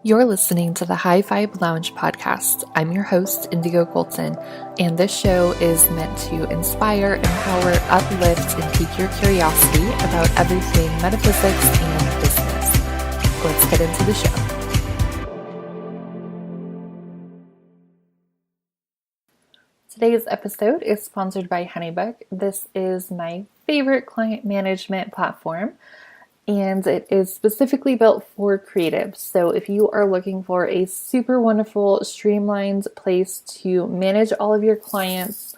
You're listening to the High Vibe Lounge podcast. I'm your host, Indigo Colton, and this show is meant to inspire, empower, uplift, and pique your curiosity about everything metaphysics and business. Let's get into the show. Today's episode is sponsored by Honeybook. This is my favorite client management platform, and it is specifically built for creatives. So if you are looking for a super wonderful, streamlined place to manage all of your clients,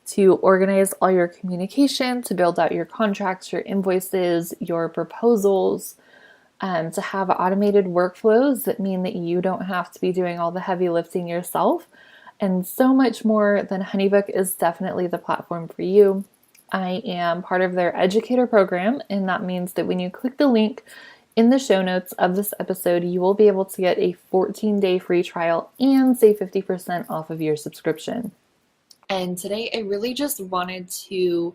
to organize all your communication, to build out your contracts, your invoices, your proposals, to have automated workflows that mean that you don't have to be doing all the heavy lifting yourself, and so much more, then Honeybook is definitely the platform for you. I am part of their educator program, and that means that when you click the link in the show notes of this episode, you will be able to get a 14-day free trial and save 50% off of your subscription. And today I really just wanted to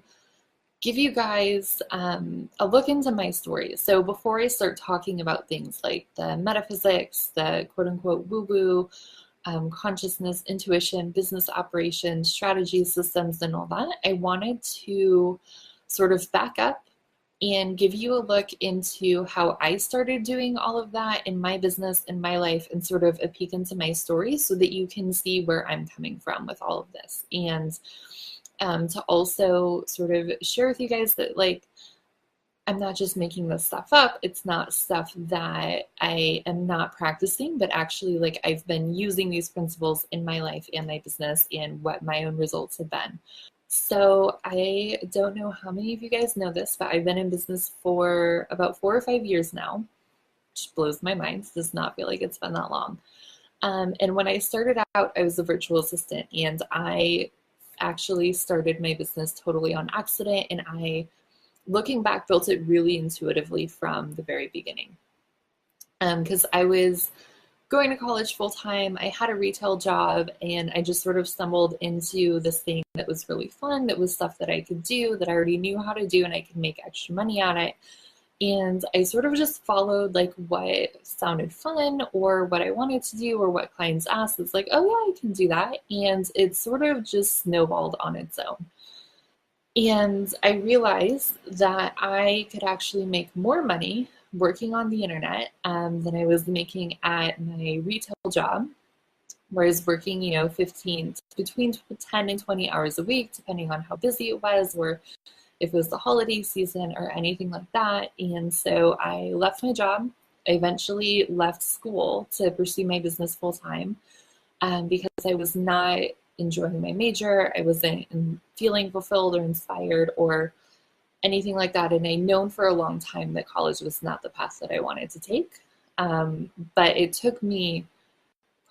give you guys a look into my story. So before I start talking about things like the metaphysics, the quote-unquote woo-woo, consciousness, intuition, business operations, strategy, systems, and all that, I wanted to sort of back up and give you a look into how I started doing all of that in my business, in my life, and sort of a peek into my story so that you can see where I'm coming from with all of this. And to also sort of share with you guys that, like, I'm not just making this stuff up. It's not stuff that I am not practicing, but actually, like, I've been using these principles in my life and my business and what my own results have been. So I don't know how many of you guys know this, but I've been in business for about 4 or 5 years now, which blows my mind. It does not feel like it's been that long. And when I started out, I was a virtual assistant, and I actually started my business totally on accident, and I, looking back, built it really intuitively from the very beginning. Because I was going to college full time, I had a retail job, and I just sort of stumbled into this thing that was really fun, that was stuff that I could do, that I already knew how to do, and I could make extra money at it. And I sort of just followed like what sounded fun or what I wanted to do or what clients asked. It's like, oh yeah, I can do that. And it sort of just snowballed on its own. And I realized that I could actually make more money working on the internet than I was making at my retail job, where I was working, between 10 and 20 hours a week, depending on how busy it was, or if it was the holiday season or anything like that. And so I left my job. I eventually left school to pursue my business full time because I was not enjoying my major. I wasn't feeling fulfilled or inspired or anything like that. And I'd known for a long time that college was not the path that I wanted to take. But it took me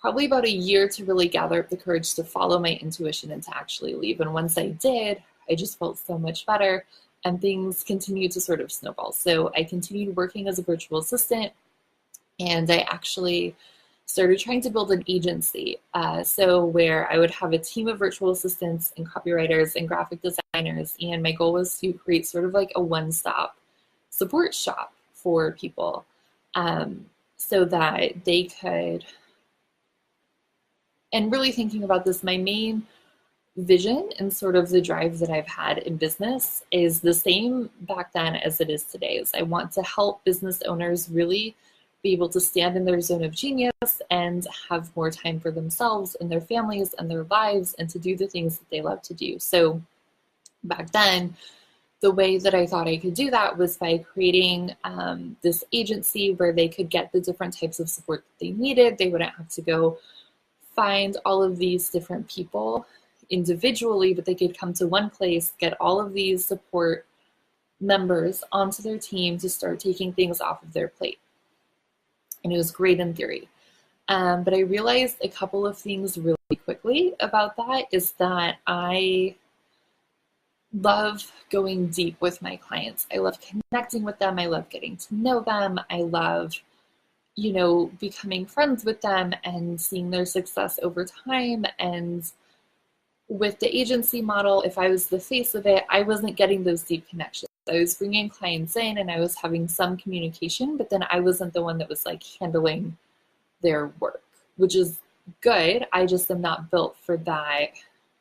probably about a year to really gather up the courage to follow my intuition and to actually leave. And once I did, I just felt so much better, and things continued to sort of snowball. So I continued working as a virtual assistant, and I actually started trying to build an agency. So where I would have a team of virtual assistants and copywriters and graphic designers. And my goal was to create sort of like a one-stop support shop for people so that they could, and really thinking about this, my main vision and sort of the drive that I've had in business is the same back then as it is today. Is I want to help business owners really be able to stand in their zone of genius and have more time for themselves and their families and their lives and to do the things that they love to do. So back then, the way that I thought I could do that was by creating this agency where they could get the different types of support that they needed. They wouldn't have to go find all of these different people individually, but they could come to one place, get all of these support members onto their team to start taking things off of their plate. And it was great in theory. But I realized a couple of things really quickly about that is that I love going deep with my clients. I love connecting with them. I love getting to know them. I love, becoming friends with them and seeing their success over time. And with the agency model, if I was the face of it, I wasn't getting those deep connections. I was bringing clients in and I was having some communication, but then I wasn't the one that was like handling their work, which is good. I just am not built for that,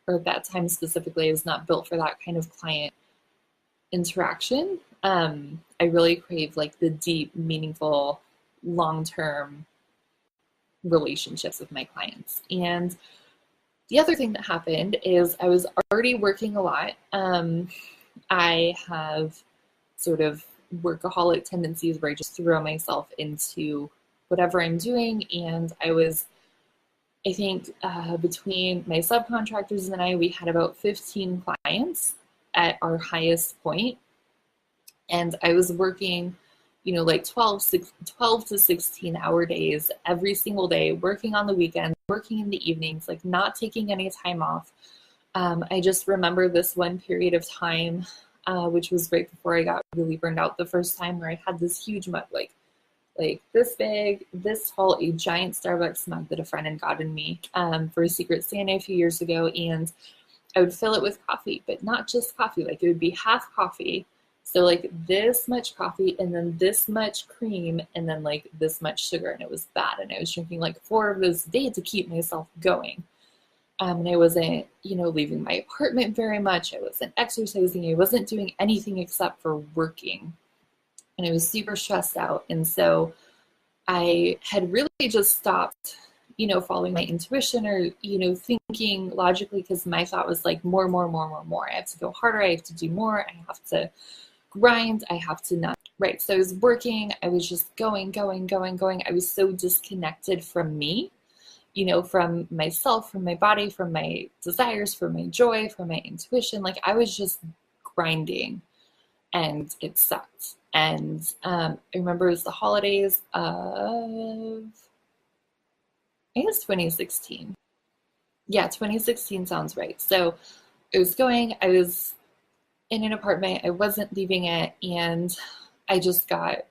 or at that time specifically, I was not built for that kind of client interaction. I really crave like the deep, meaningful, long-term relationships with my clients. And the other thing that happened is I was already working a lot. I have sort of workaholic tendencies where I just throw myself into whatever I'm doing. And I think between my subcontractors and I, we had about 15 clients at our highest point. And I was working, like 12 to 16-hour days every single day, working on the weekends, working in the evenings, like not taking any time off. I just remember this one period of time, which was right before I got really burned out the first time, where I had this huge mug, like this big, this tall, a giant Starbucks mug that a friend had gotten me for a Secret Santa a few years ago. And I would fill it with coffee, but not just coffee. Like it would be half coffee. So like this much coffee and then this much cream and then like this much sugar, and it was bad. And I was drinking like 4 of those a day to keep myself going. And I wasn't, leaving my apartment very much. I wasn't exercising. I wasn't doing anything except for working. And I was super stressed out. And so I had really just stopped, following my intuition or, thinking logically, because my thought was like more. I have to go harder. I have to do more. I have to grind. I have to not. Right. So I was working. I was just going. I was so disconnected from me, from myself, from my body, from my desires, from my joy, from my intuition. Like I was just grinding, and it sucked. And I remember it was the holidays of, I guess 2016. Yeah, 2016 sounds right. So I was in an apartment, I wasn't leaving it, and I just got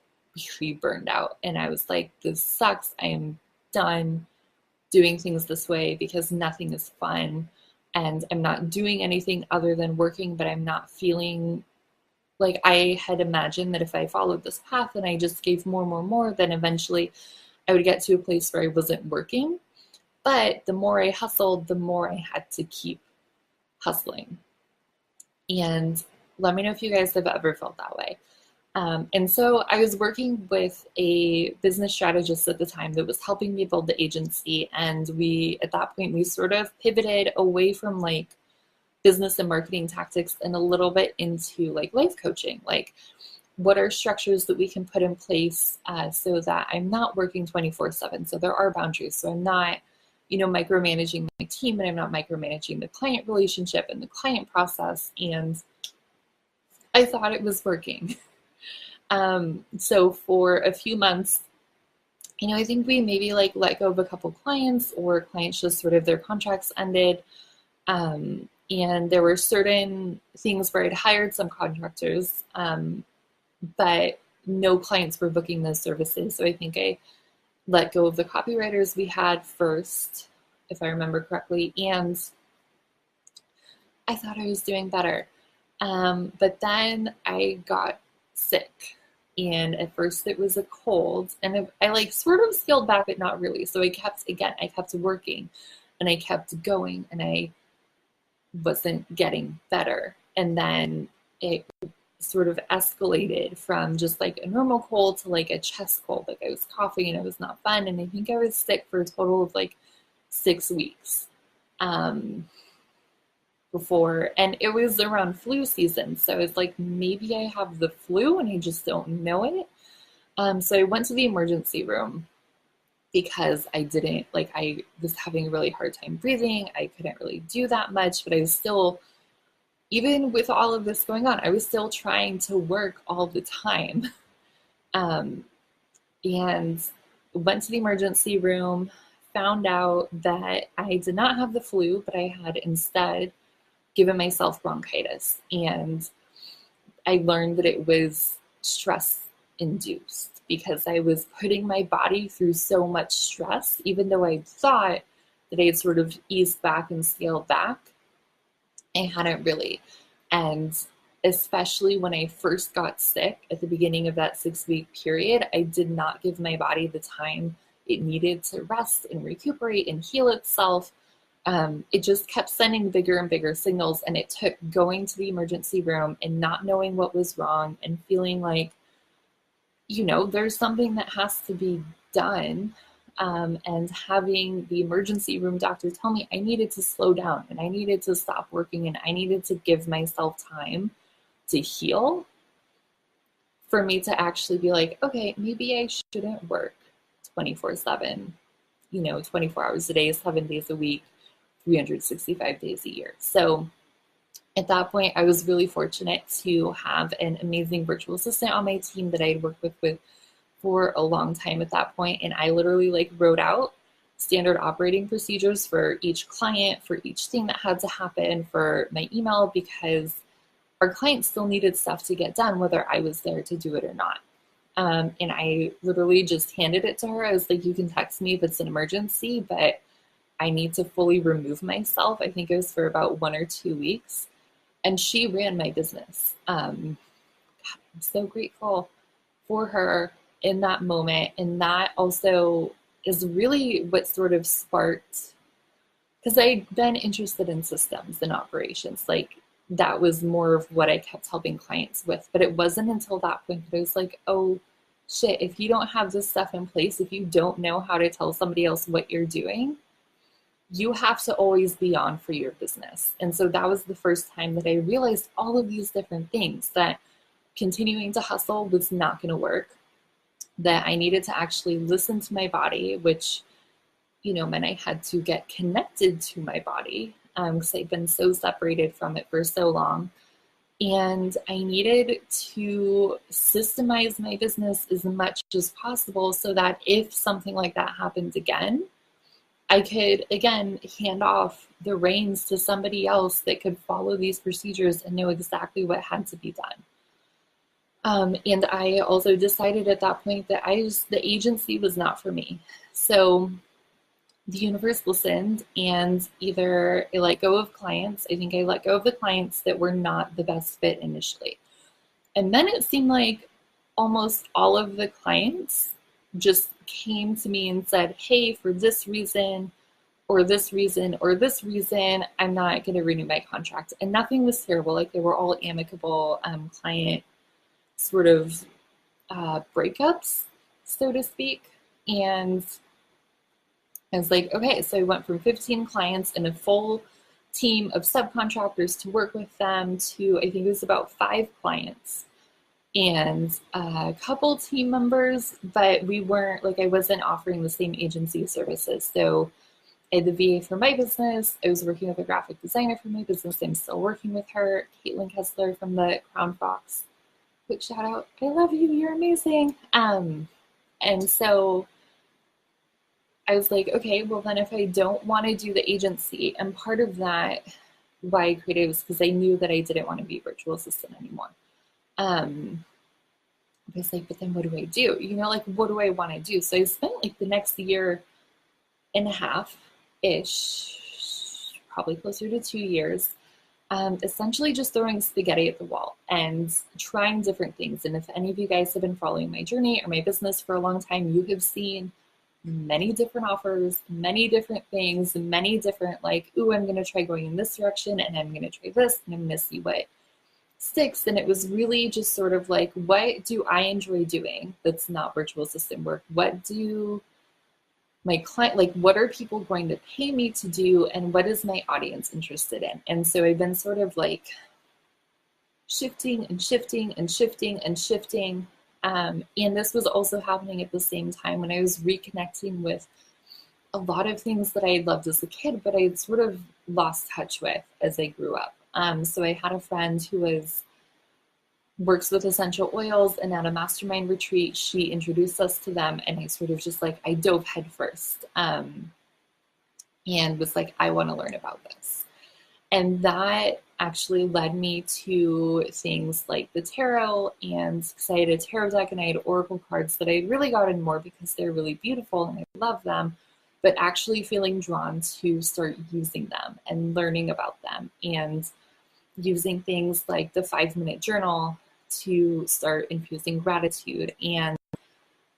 really burned out. And I was like, this sucks. I am done doing things this way because nothing is fun. And I'm not doing anything other than working, but I'm not feeling like I had imagined that if I followed this path and I just gave more, then eventually I would get to a place where I wasn't working. But the more I hustled, the more I had to keep hustling. And let me know if you guys have ever felt that way. And so I was working with a business strategist at the time that was helping me build the agency. And at that point, we sort of pivoted away from like business and marketing tactics and a little bit into like life coaching. Like, what are structures that we can put in place so that I'm not working 24/7? So there are boundaries. So I'm not, micromanaging my team, and I'm not micromanaging the client relationship and the client process. And I thought it was working. So for a few months, I think we maybe like let go of a couple clients, or clients just sort of their contracts ended. And there were certain things where I'd hired some contractors, but no clients were booking those services. So I think I let go of the copywriters we had first, if I remember correctly, and I thought I was doing better. But then I got sick, and at first it was a cold, and I like sort of scaled back, but not really. So I kept working, and I kept going, and I wasn't getting better. And then it sort of escalated from just like a normal cold to like a chest cold. Like I was coughing and it was not fun. And I think I was sick for a total of like 6 weeks before. And it was around flu season. So I was like, maybe I have the flu and I just don't know it. So I went to the emergency room because I was having a really hard time breathing. I couldn't really do that much, but I was still, even with all of this going on, I was still trying to work all the time. And went to the emergency room, found out that I did not have the flu, but I had instead given myself bronchitis. And I learned that it was stress induced because I was putting my body through so much stress, even though I thought that I had sort of eased back and scaled back. I hadn't really. And especially when I first got sick at the beginning of that 6-week period, I did not give my body the time it needed to rest and recuperate and heal itself. It just kept sending bigger and bigger signals. And it took going to the emergency room and not knowing what was wrong and feeling like, there's something that has to be done. And having the emergency room doctor tell me I needed to slow down and I needed to stop working and I needed to give myself time to heal, for me to actually be like, okay, maybe I shouldn't work 24/7, 24 hours a day, 7 days a week, 365 days a year. So at that point, I was really fortunate to have an amazing virtual assistant on my team that I had worked with for a long time at that point. And I literally wrote out standard operating procedures for each client, for each thing that had to happen, for my email, because our clients still needed stuff to get done, whether I was there to do it or not. And I literally just handed it to her. I was like, you can text me if it's an emergency, but I need to fully remove myself. I think it was for about 1 or 2 weeks. And she ran my business. I'm so grateful for her in that moment. And that also is really what sort of sparked, because I'd been interested in systems and operations. That was more of what I kept helping clients with. But it wasn't until that point that I was like, oh shit, if you don't have this stuff in place, if you don't know how to tell somebody else what you're doing, you have to always be on for your business. And so that was the first time that I realized all of these different things, that continuing to hustle was not going to work, that I needed to actually listen to my body, which, meant I had to get connected to my body, because I'd been so separated from it for so long. And I needed to systemize my business as much as possible so that if something like that happened again, I could, again, hand off the reins to somebody else that could follow these procedures and know exactly what had to be done. And I also decided at that point that the agency was not for me. So the universe listened, and either I let go of clients. I think I let go of the clients that were not the best fit initially. And then it seemed like almost all of the clients just came to me and said, hey, for this reason, or this reason, or this reason, I'm not going to renew my contract. And nothing was terrible. They were all amicable client sort of breakups, so to speak. And I was like, okay, so I went from 15 clients and a full team of subcontractors to work with them to, I think it was about 5 clients and a couple team members, but we weren't, I wasn't offering the same agency services. So I had the VA for my business. I was working with a graphic designer for my business. I'm still working with her, Caitlin Kessler from the Crown Fox. Quick shout out. I love you. You're amazing. And so I was like, okay, well then if I don't want to do the agency, and part of that, why I created it was because I knew that I didn't want to be a virtual assistant anymore. I was like, but then what do I do? What do I want to do? So I spent the next year and a half-ish, probably closer to 2 years, essentially just throwing spaghetti at the wall and trying different things. And if any of you guys have been following my journey or my business for a long time, you have seen many different offers, many different things, many different ooh, I'm going to try going in this direction and I'm going to try this and I'm going to see what sticks. And it was really just sort of what do I enjoy doing that's not virtual assistant work? What do my client, what are people going to pay me to do? And what is my audience interested in? And so I've been sort of shifting and shifting and shifting and shifting. And this was also happening at the same time when I was reconnecting with a lot of things that I had loved as a kid, but I had sort of lost touch with as I grew up. So I had a friend who works with essential oils, and at a mastermind retreat, she introduced us to them, and I sort of just I dove headfirst and was like, I want to learn about this. And that actually led me to things like the tarot, and because I had a tarot deck and I had oracle cards that I really got in more because they're really beautiful and I love them, but actually feeling drawn to start using them and learning about them, and using things like the 5-minute journal to start infusing gratitude, and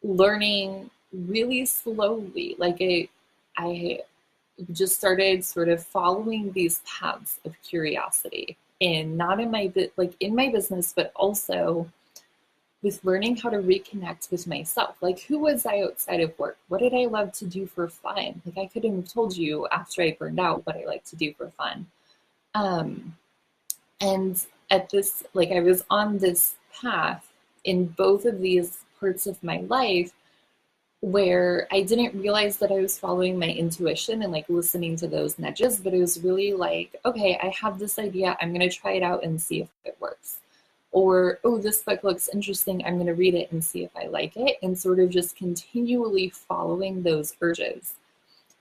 learning really slowly, like I just started sort of following these paths of curiosity, and not in my like in my business, but also with learning how to reconnect with myself. Like, who was I outside of work? What did I love to do for fun? Like, I couldn't have told you after I burned out what I like to do for fun. Um, and at this, like, I was on this path in both of these parts of my life where I didn't realize that I was following my intuition and like listening to those nudges, but it was really like, okay, I have this idea. I'm going to try it out and see if it works. Or, oh, this book looks interesting. I'm going to read it and see if I like it. And sort of just continually following those urges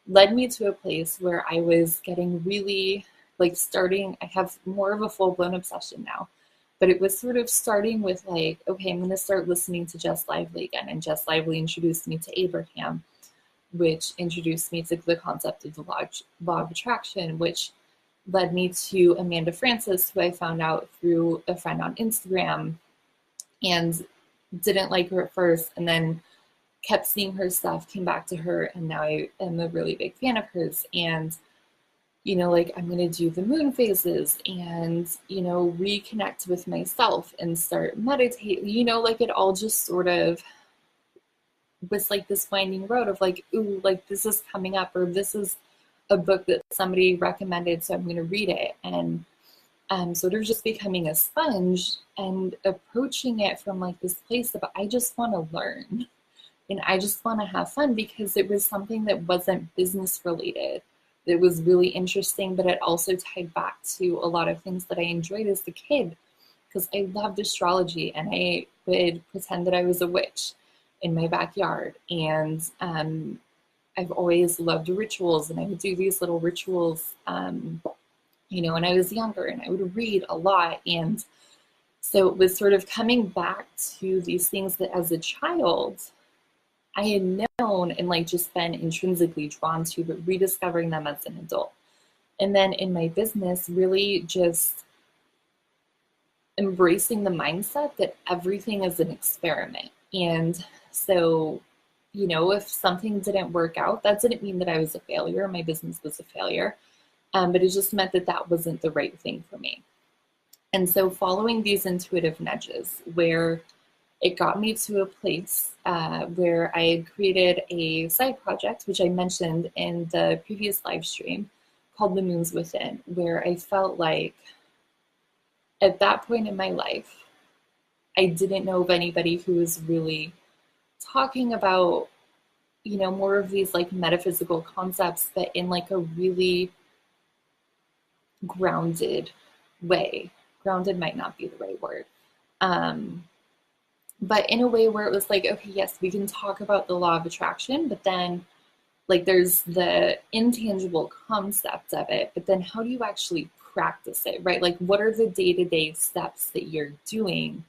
led me to a place where I was getting really like starting, I have more of a full blown obsession now. But it was sort of starting with like, okay, I'm going to start listening to Jess Lively again. And Jess Lively introduced me to Abraham, which introduced me to the concept of the law of attraction, which led me to Amanda Francis, who I found out through a friend on Instagram and didn't like her at first, and then kept seeing her stuff, came back to her, and now I am a really big fan of hers. And, you know, like I'm going to do the moon phases and, you know, reconnect with myself and start meditating, you know, like it all just sort of was like this winding road of like, ooh, like this is coming up, or this is a book that somebody recommended, so I'm going to read it. And sort of just becoming a sponge and approaching it from like this place of I just want to learn and I just want to have fun, because it was something that wasn't business related. It was really interesting, but it also tied back to a lot of things that I enjoyed as a kid, because I loved astrology and I would pretend that I was a witch in my backyard. And I've always loved rituals, and I would do these little rituals, you know, when I was younger, and I would read a lot. And so it was sort of coming back to these things that as a child I had known and like just been intrinsically drawn to, but rediscovering them as an adult. And then in my business, really just embracing the mindset that everything is an experiment. And so, you know, if something didn't work out, that didn't mean that I was a failure. My business was a failure. But it just meant that that wasn't the right thing for me. And so following these intuitive nudges where it got me to a place where I had created a side project, which I mentioned in the previous live stream, called The Moons Within, where I felt like at that point in my life, I didn't know of anybody who was really talking about, you know, more of these like metaphysical concepts, but in like a really grounded way. Grounded might not be the right word. But in a way where it was like, okay, yes, we can talk about the law of attraction, but then like there's the intangible concept of it, but then how do you actually practice it, right? Like what are the day-to-day steps that you're doing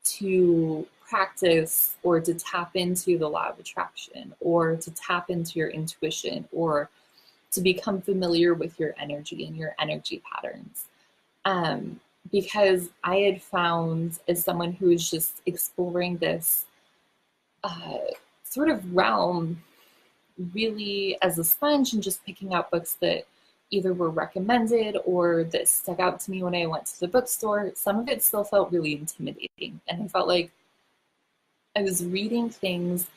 to practice or to tap into the law of attraction, or to tap into your intuition, or to become familiar with your energy and your energy patterns. Because I had found, as someone who is just exploring this sort of realm really as a sponge and just picking out books that either were recommended or that stuck out to me when I went to the bookstore, some of it still felt really intimidating. And I felt like I was reading things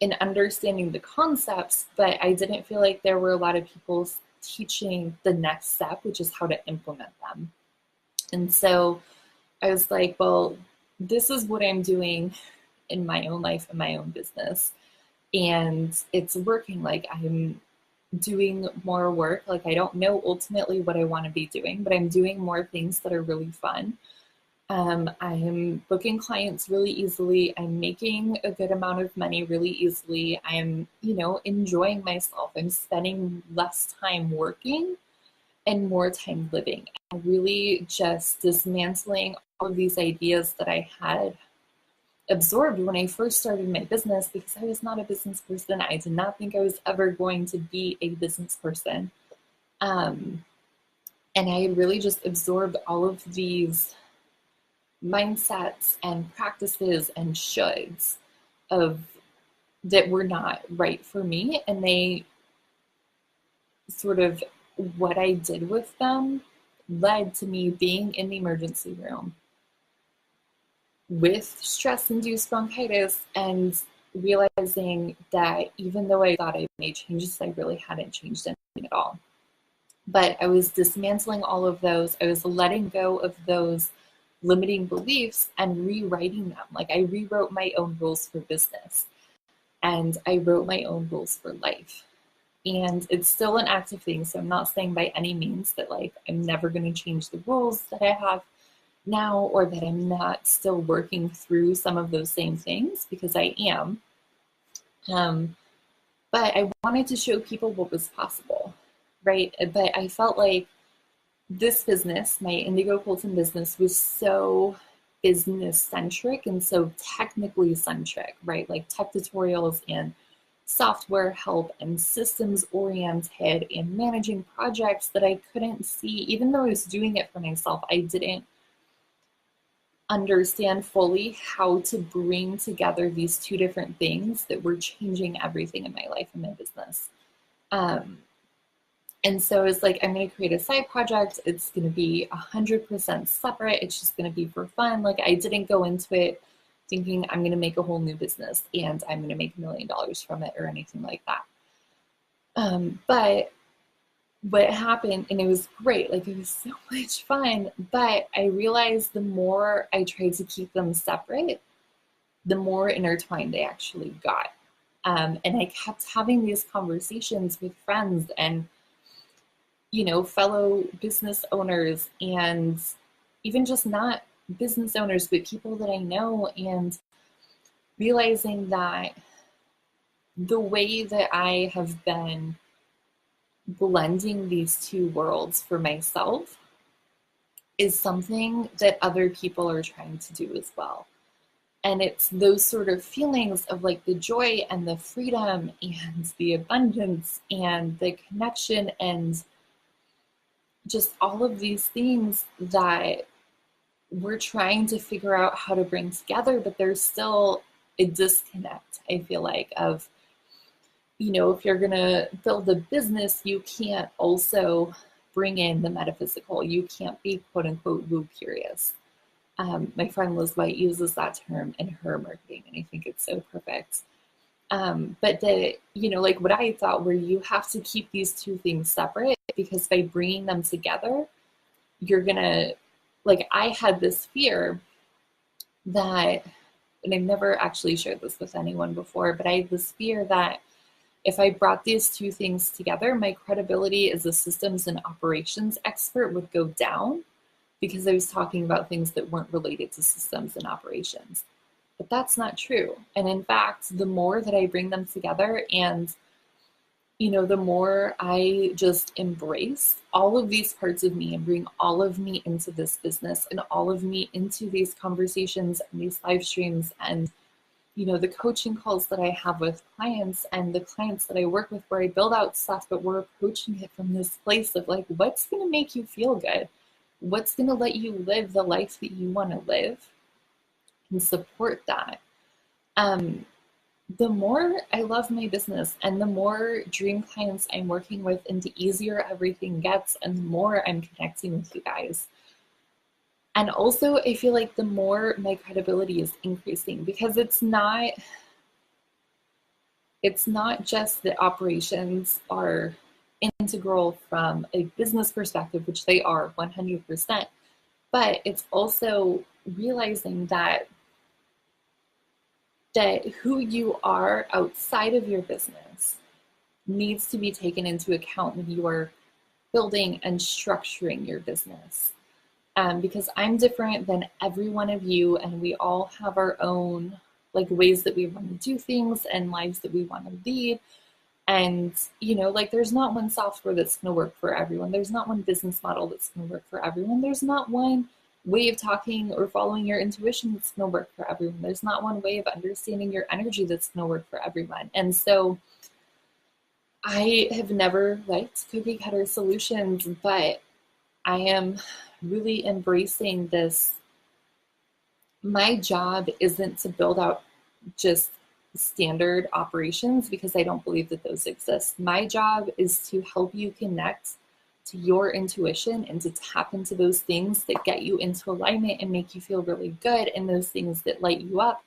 and understanding the concepts, but I didn't feel like there were a lot of people teaching the next step, which is how to implement them. And so I was like, well, this is what I'm doing in my own life and my own business. And it's working. Like I'm doing more work. Like I don't know ultimately what I want to be doing, but I'm doing more things that are really fun. I'm booking clients really easily. I'm making a good amount of money really easily. I'm, you know, enjoying myself. I'm spending less time working and more time living. And really just dismantling all of these ideas that I had absorbed when I first started my business, because I was not a business person. I did not think I was ever going to be a business person. And I had really just absorbed all of these mindsets and practices and shoulds of that were not right for me. And they sort of, what I did with them led to me being in the emergency room with stress-induced bronchitis and realizing that even though I thought I made changes, I really hadn't changed anything at all. But I was dismantling all of those. I was letting go of those limiting beliefs and rewriting them. Like I rewrote my own rules for business and I wrote my own rules for life. And it's still an active thing. So I'm not saying by any means that like I'm never going to change the rules that I have now, or that I'm not still working through some of those same things, because I am. But I wanted to show people what was possible, right? But I felt like this business, my Indigo Colton business, was so business centric and so technically centric, right? Like tech tutorials and software help and systems oriented and managing projects that I couldn't see. Even though I was doing it for myself, I didn't understand fully how to bring together these two different things that were changing everything in my life and my business. And so it's like, I'm going to create a side project. It's going to be 100% separate. It's just going to be for fun. Like I didn't go into it thinking I'm going to make a whole new business and I'm going to make $1 million from it or anything like that. But what happened, and it was great, like it was so much fun, but I realized the more I tried to keep them separate, the more intertwined they actually got. And I kept having these conversations with friends and, you know, fellow business owners and even just not business owners, but people that I know, and realizing that the way that I have been blending these two worlds for myself is something that other people are trying to do as well. And it's those sort of feelings of like the joy and the freedom and the abundance and the connection and just all of these things that we're trying to figure out how to bring together, but there's still a disconnect, I feel like, of, you know, if you're going to build a business, you can't also bring in the metaphysical. You can't be quote unquote woo curious. My friend Liz White uses that term in her marketing, and I think it's so perfect. But the, you know, like what I thought where you have to keep these two things separate, because by bringing them together, you're going to, like I had this fear that, and I've never actually shared this with anyone before, but I had this fear that if I brought these two things together, my credibility as a systems and operations expert would go down because I was talking about things that weren't related to systems and operations. But that's not true. And in fact, the more that I bring them together and, you know, the more I just embrace all of these parts of me and bring all of me into this business and all of me into these conversations and these live streams and, you know, the coaching calls that I have with clients and the clients that I work with where I build out stuff, but we're approaching it from this place of like, what's going to make you feel good? What's going to let you live the life that you want to live and support that? The more I love my business and the more dream clients I'm working with and the easier everything gets and the more I'm connecting with you guys. And also, I feel like the more my credibility is increasing because it's not just that operations are integral from a business perspective, which they are 100%, but it's also realizing that who you are outside of your business needs to be taken into account when you are building and structuring your business. Because I'm different than every one of you, and we all have our own like ways that we want to do things and lives that we want to lead. And, you know, like there's not one software that's going to work for everyone. There's not one business model that's going to work for everyone. There's not one way of talking or following your intuition that's going to work for everyone. There's not one way of understanding your energy that's going to work for everyone. And so I have never liked cookie cutter solutions, but I am really embracing this. My job isn't to build out just standard operations because I don't believe that those exist. My job is to help you connect to your intuition and to tap into those things that get you into alignment and make you feel really good, and those things that light you up.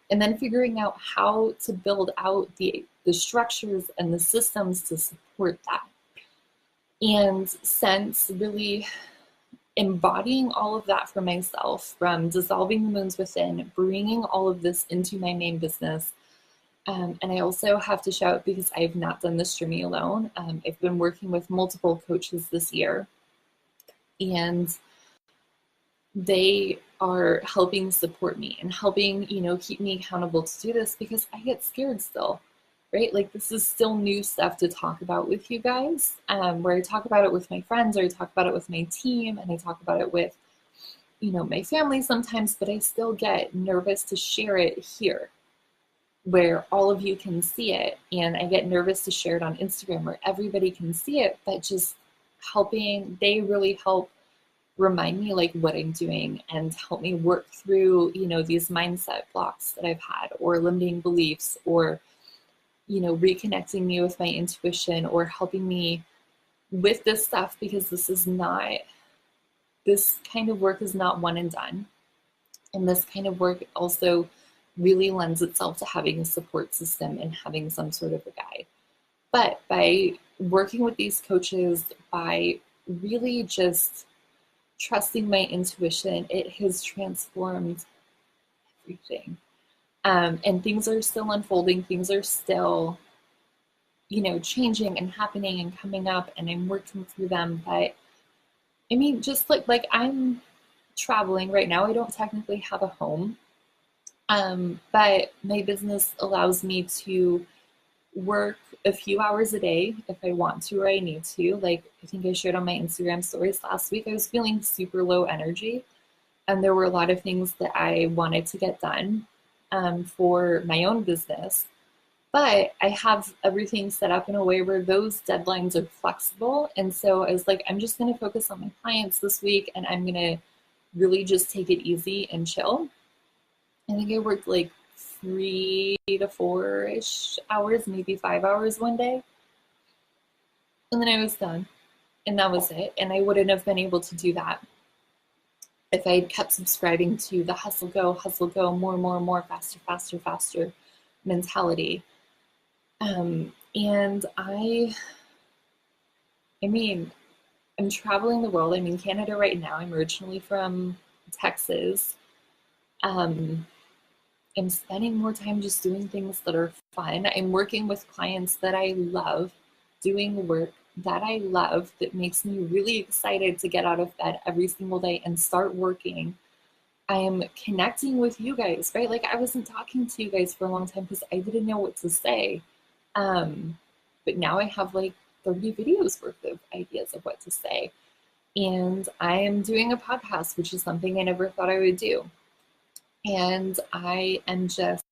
And then figuring out how to build out the structures and the systems to support that. And since really embodying all of that for myself, from dissolving the moons within, bringing all of this into my main business. And I also have to shout, because I've not done this journey alone. I've been working with multiple coaches this year, and they are helping support me and helping, keep me accountable to do this, because I get scared still, right? Like, this is still new stuff to talk about with you guys, where I talk about it with my friends, or I talk about it with my team, and I talk about it with, my family sometimes, but I still get nervous to share it here, where all of you can see it. And I get nervous to share it on Instagram where everybody can see it, but just helping, they really help remind me like what I'm doing and help me work through, these mindset blocks that I've had, or limiting beliefs, or, reconnecting me with my intuition, or helping me with this stuff, because this kind of work is not one and done. And this kind of work also really lends itself to having a support system and having some sort of a guide. But by working with these coaches, by really just trusting my intuition, it has transformed everything. And things are still unfolding. Things are still, changing and happening and coming up, and I'm working through them. But I mean, just like I'm traveling right now. I don't technically have a home. But my business allows me to work a few hours a day if I want to or I need to. Like, I think I shared on my Instagram stories last week, I was feeling super low energy, and there were a lot of things that I wanted to get done for my own business. But I have everything set up in a way where those deadlines are flexible. And so I was like, I'm just going to focus on my clients this week, and I'm going to really just take it easy and chill. I think I worked like 3 to 4-ish hours, maybe 5 hours one day. And then I was done. And that was it. And I wouldn't have been able to do that if I had kept subscribing to the hustle, go, more, faster mentality. And I mean, I'm traveling the world. I'm in Canada right now. I'm originally from Texas. I'm spending more time just doing things that are fun. I'm working with clients that I love, doing work that I love, that makes me really excited to get out of bed every single day and start working. I am connecting with you guys, right? Like, I wasn't talking to you guys for a long time because I didn't know what to say. But now I have like 30 videos worth of ideas of what to say. And I am doing a podcast, which is something I never thought I would do. And I am just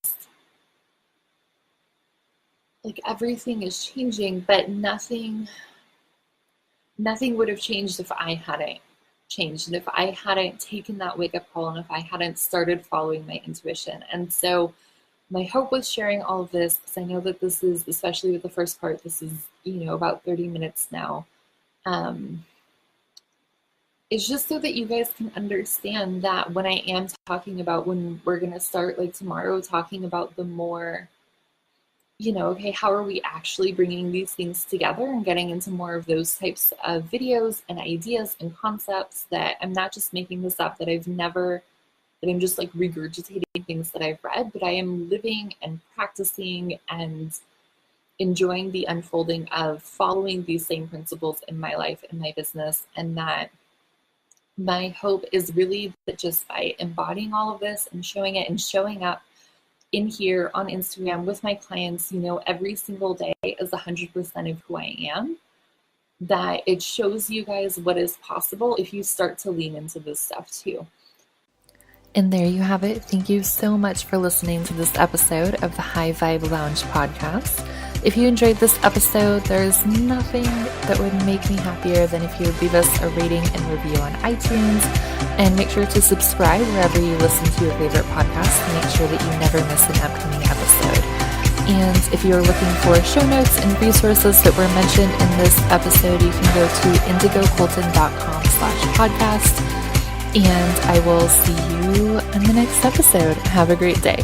like, everything is changing, but nothing would have changed if I hadn't changed, and if I hadn't taken that wake-up call, and if I hadn't started following my intuition. And so my hope with sharing all of this, because I know that this is, especially with the first part, this is, about 30 minutes now, is just so that you guys can understand that when I am talking about, when we're going to start like tomorrow, talking about the more, okay, how are we actually bringing these things together and getting into more of those types of videos and ideas and concepts, that I'm not just making this up, that I'm just like regurgitating things that I've read, but I am living and practicing and enjoying the unfolding of following these same principles in my life and my business. And that my hope is really that just by embodying all of this and showing it and showing up in here on Instagram with my clients, every single day is 100% of who I am, that it shows you guys what is possible if you start to lean into this stuff too. And there you have it. Thank you so much for listening to this episode of the High Vibe Lounge podcast. If you enjoyed this episode, there's nothing that would make me happier than if you would leave us a rating and review on iTunes. And make sure to subscribe wherever you listen to your favorite podcast to make sure that you never miss an upcoming episode. And if you're looking for show notes and resources that were mentioned in this episode, you can go to indigocolton.com/podcast. And I will see you in the next episode. Have a great day.